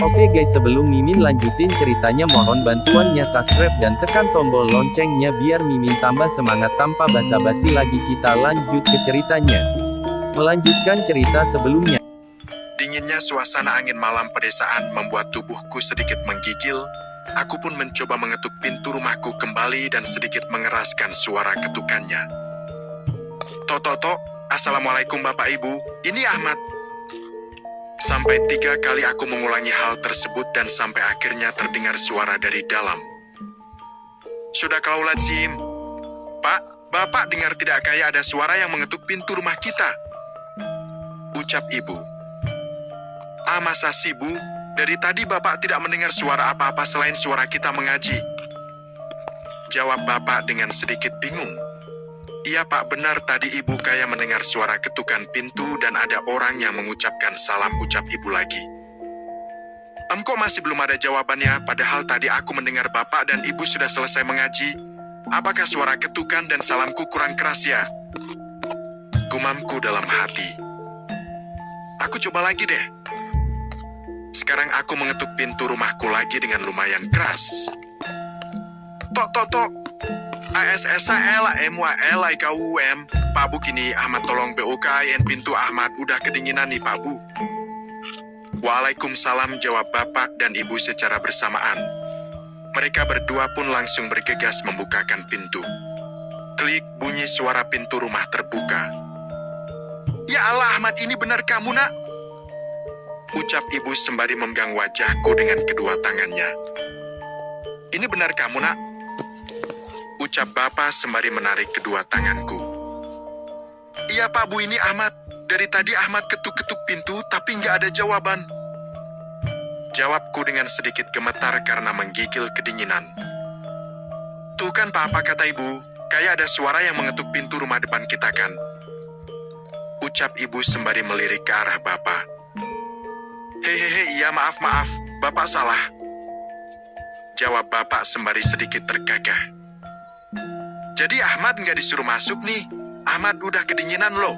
Oke guys, sebelum Mimin lanjutin ceritanya mohon bantuannya subscribe dan tekan tombol loncengnya biar Mimin tambah semangat. Tanpa basa-basi lagi kita lanjut ke ceritanya. Melanjutkan cerita sebelumnya. Dinginnya suasana angin malam pedesaan membuat tubuhku sedikit menggigil. Aku pun mencoba mengetuk pintu rumahku kembali dan sedikit mengeraskan suara ketukannya. Tok, Assalamualaikum Bapak Ibu, ini Ahmad. Sampai 3 kali aku mengulangi hal tersebut dan sampai akhirnya terdengar suara dari dalam. Sudah kau lazim. Pak, Bapak dengar tidak kayak ada suara yang mengetuk pintu rumah kita? Ucap ibu. Masa sih Bu? Dari tadi Bapak tidak mendengar suara apa-apa selain suara kita mengaji. Jawab Bapak dengan sedikit bingung. Iya Pak, benar tadi Ibu kayak mendengar suara ketukan pintu dan ada orang yang mengucapkan salam, ucap Ibu lagi. Kok masih belum ada jawabannya, padahal tadi aku mendengar Bapak dan Ibu sudah selesai mengaji. Apakah suara ketukan dan salamku kurang keras ya? Gumamku dalam hati. Aku coba lagi deh. Sekarang aku mengetuk pintu rumahku lagi dengan lumayan keras. Tok. ASSALMWLIKUM. Pak Bu, kini Ahmad tolong BOKIN pintu Ahmad, udah kedinginan nih Pak Bu. Waalaikumsalam, jawab Bapak dan Ibu secara bersamaan. Mereka berdua pun langsung bergegas membukakan pintu. Klik, bunyi suara pintu rumah terbuka. Ya Allah Ahmad, ini benar kamu nak? Ucap Ibu sembari memegang wajahku dengan kedua tangannya. Ini benar kamu nak? Ucap Bapak sembari menarik kedua tanganku. Iya Pak Bu, ini Ahmad. Dari tadi Ahmad ketuk-ketuk pintu tapi nggak ada jawaban. Jawabku dengan sedikit gemetar karena menggigil kedinginan. Tuh kan Pak, apa kata Ibu? Kayak ada suara yang mengetuk pintu rumah depan kita kan? Ucap Ibu sembari melirik ke arah Bapak. Hehehe, iya maaf, Bapak salah. Jawab Bapak sembari sedikit tergagah. Jadi Ahmad nggak disuruh masuk nih. Ahmad udah kedinginan loh.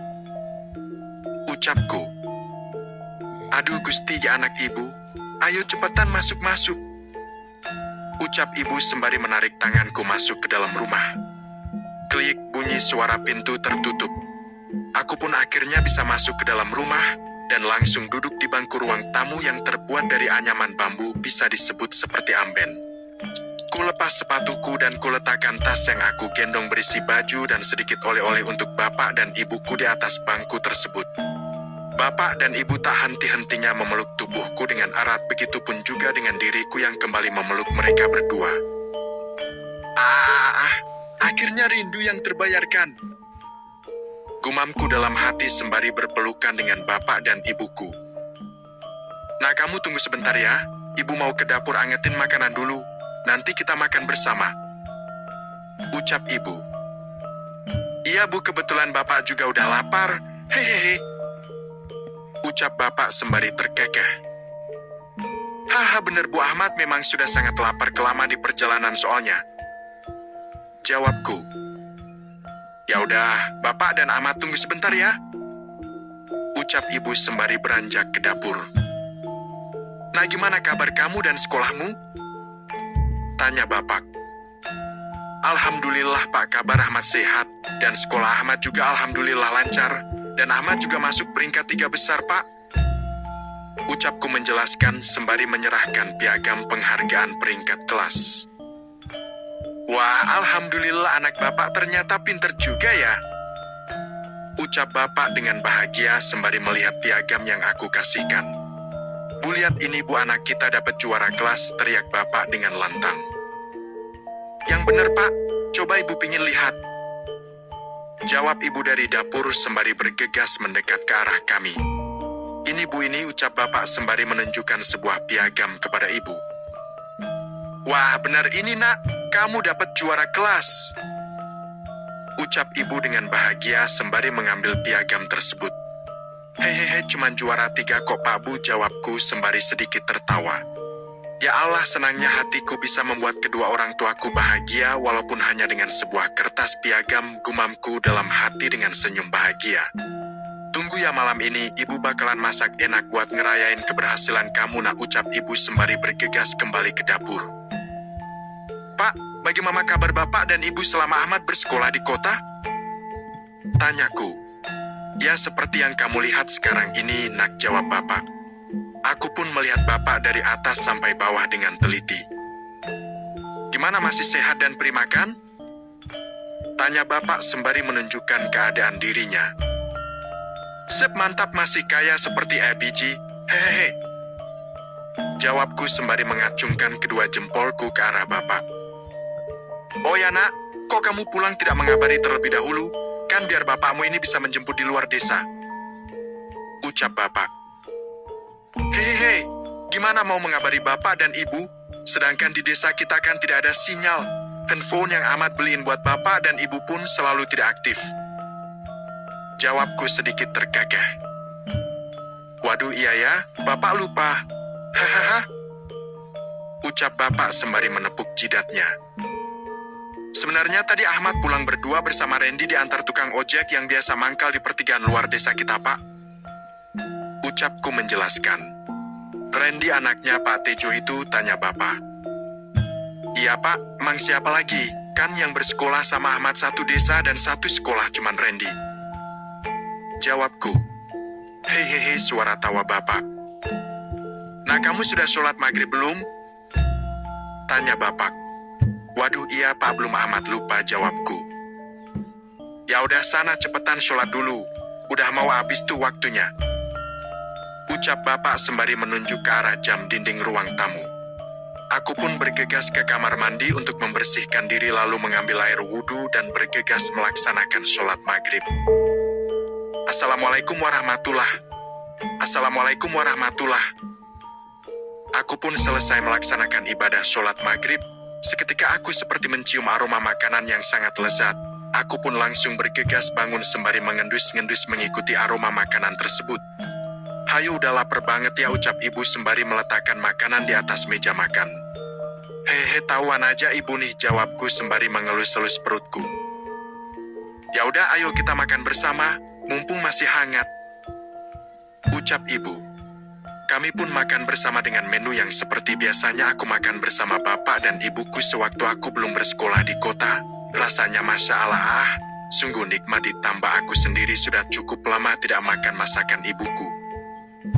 Ucapku. Aduh Gusti, ya anak Ibu. Ayo cepetan masuk. Ucap Ibu sembari menarik tanganku masuk ke dalam rumah. Klik, bunyi suara pintu tertutup. Aku pun akhirnya bisa masuk ke dalam rumah dan langsung duduk di bangku ruang tamu yang terbuat dari anyaman bambu, bisa disebut seperti amben. Kulepas sepatuku dan kuletakkan tas yang aku gendong berisi baju dan sedikit oleh-oleh untuk Bapak dan Ibuku di atas bangku tersebut. Bapak dan Ibu tak henti-hentinya memeluk tubuhku dengan erat, begitupun juga dengan diriku yang kembali memeluk mereka berdua. Akhirnya rindu yang terbayarkan. Gumamku dalam hati sembari berpelukan dengan Bapak dan Ibuku. Nah, kamu tunggu sebentar ya. Ibu mau ke dapur angetin makanan dulu. Nanti kita makan bersama. Ucap Ibu. Iya Bu, kebetulan Bapak juga udah lapar. Hehehe. Ucap Bapak sembari terkekeh. Haha, bener Bu, Ahmad memang sudah sangat lapar kelama di perjalanan soalnya. Jawabku. Ya udah, Bapak dan Ahmad tunggu sebentar ya. Ucap Ibu sembari beranjak ke dapur. Nah, gimana kabar kamu dan sekolahmu? Tanya Bapak. Alhamdulillah Pak, kabar Ahmad sehat, dan sekolah Ahmad juga alhamdulillah lancar, dan Ahmad juga masuk peringkat 3 besar Pak. Ucapku menjelaskan sembari menyerahkan piagam penghargaan peringkat kelas. Wah, alhamdulillah anak Bapak ternyata pinter juga ya. Ucap Bapak dengan bahagia sembari melihat piagam yang aku kasihkan. Bu, lihat ini Bu, anak kita dapat juara kelas, teriak Bapak dengan lantang. Yang bener Pak, coba Ibu pingin lihat. Jawab Ibu dari dapur sembari bergegas mendekat ke arah kami. Ini Bu, ini, ucap Bapak sembari menunjukkan sebuah piagam kepada Ibu. Wah, benar ini nak, kamu dapat juara kelas. Ucap Ibu dengan bahagia sembari mengambil piagam tersebut. Hehehe, cuman juara 3 kok Pak Bu, jawabku sembari sedikit tertawa. Ya Allah, senangnya hatiku bisa membuat kedua orang tuaku bahagia walaupun hanya dengan sebuah kertas piagam, gumamku dalam hati dengan senyum bahagia. Tunggu ya, malam ini ibu bakalan masak enak buat ngerayain keberhasilan kamu, nak, ucap ibu sembari bergegas kembali ke dapur. Pak, bagaimana kabar bapak dan ibu selama Ahmad bersekolah di kota? Tanyaku. Ya, seperti yang kamu lihat sekarang ini, nak, jawab bapak. Aku pun melihat bapak dari atas sampai bawah dengan teliti. Gimana, masih sehat dan prima kan? Tanya bapak sembari menunjukkan keadaan dirinya. Sep, mantap, masih kaya seperti biji, hehehe. Jawabku sembari mengacungkan kedua jempolku ke arah bapak. Oh ya, nak, kok kamu pulang tidak mengabari terlebih dahulu? Kan biar bapakmu ini bisa menjemput di luar desa. Ucap bapak. Hehehe, gimana mau mengabari bapak dan ibu? Sedangkan di desa kita kan tidak ada sinyal. Handphone yang Ahmad beliin buat bapak dan ibu pun selalu tidak aktif. Jawabku sedikit tergagah. Waduh, iya ya, bapak lupa. Hahaha. Ucap bapak sembari menepuk jidatnya. Sebenarnya tadi Ahmad pulang berdua bersama Randy diantar tukang ojek yang biasa mangkal di pertigaan luar desa kita, Pak. Ucapku menjelaskan. Randy anaknya Pak Tejo itu, tanya bapak. Iya, Pak, emang siapa lagi? Kan yang bersekolah sama Ahmad satu desa dan satu sekolah cuman Randy. Jawabku. Hehehe, suara tawa bapak. Nah, kamu sudah sholat maghrib belum? Tanya bapak. Waduh, iya Pak, belum, Ahmad lupa, jawabku. Ya udah, sana cepetan sholat dulu. Udah mau habis tuh waktunya. Ucap bapak sembari menunjuk ke arah jam dinding ruang tamu. Aku pun bergegas ke kamar mandi untuk membersihkan diri lalu mengambil air wudhu dan bergegas melaksanakan sholat maghrib. Assalamualaikum warahmatullah. Aku pun selesai melaksanakan ibadah sholat maghrib. Seketika aku seperti mencium aroma makanan yang sangat lezat. Aku pun langsung bergegas bangun sembari mengendus-ngendus mengikuti aroma makanan tersebut. Hayu, udah lapar banget ya, ucap ibu sembari meletakkan makanan di atas meja makan. Hehe, tahuan aja ibu nih, jawabku sembari mengelus-elus perutku. Ya udah, ayo kita makan bersama. Mumpung masih hangat, ucap ibu. Kami pun makan bersama dengan menu yang seperti biasanya aku makan bersama bapak dan ibuku sewaktu aku belum bersekolah di kota. Rasanya Masya Allah, sungguh nikmat, ditambah aku sendiri sudah cukup lama tidak makan masakan ibuku.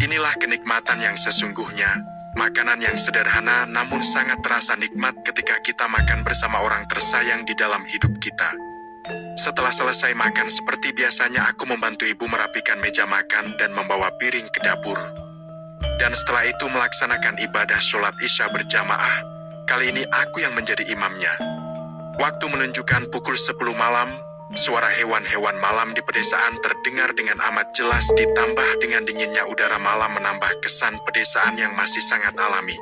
Inilah kenikmatan yang sesungguhnya, makanan yang sederhana namun sangat terasa nikmat ketika kita makan bersama orang tersayang di dalam hidup kita. Setelah selesai makan seperti biasanya, aku membantu ibu merapikan meja makan dan membawa piring ke dapur. Dan setelah itu melaksanakan ibadah sholat isya berjamaah. Kali ini aku yang menjadi imamnya. Waktu menunjukkan pukul 10 malam, suara hewan-hewan malam di pedesaan terdengar dengan amat jelas, ditambah dengan dinginnya udara malam menambah kesan pedesaan yang masih sangat alami.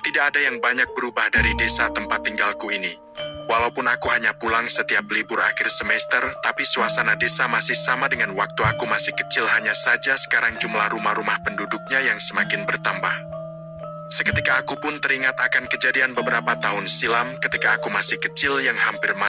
Tidak ada yang banyak berubah dari desa tempat tinggalku ini. Walaupun aku hanya pulang setiap libur akhir semester, tapi suasana desa masih sama dengan waktu aku masih kecil, hanya saja sekarang jumlah rumah-rumah penduduknya yang semakin bertambah. Seketika aku pun teringat akan kejadian beberapa tahun silam ketika aku masih kecil yang hampir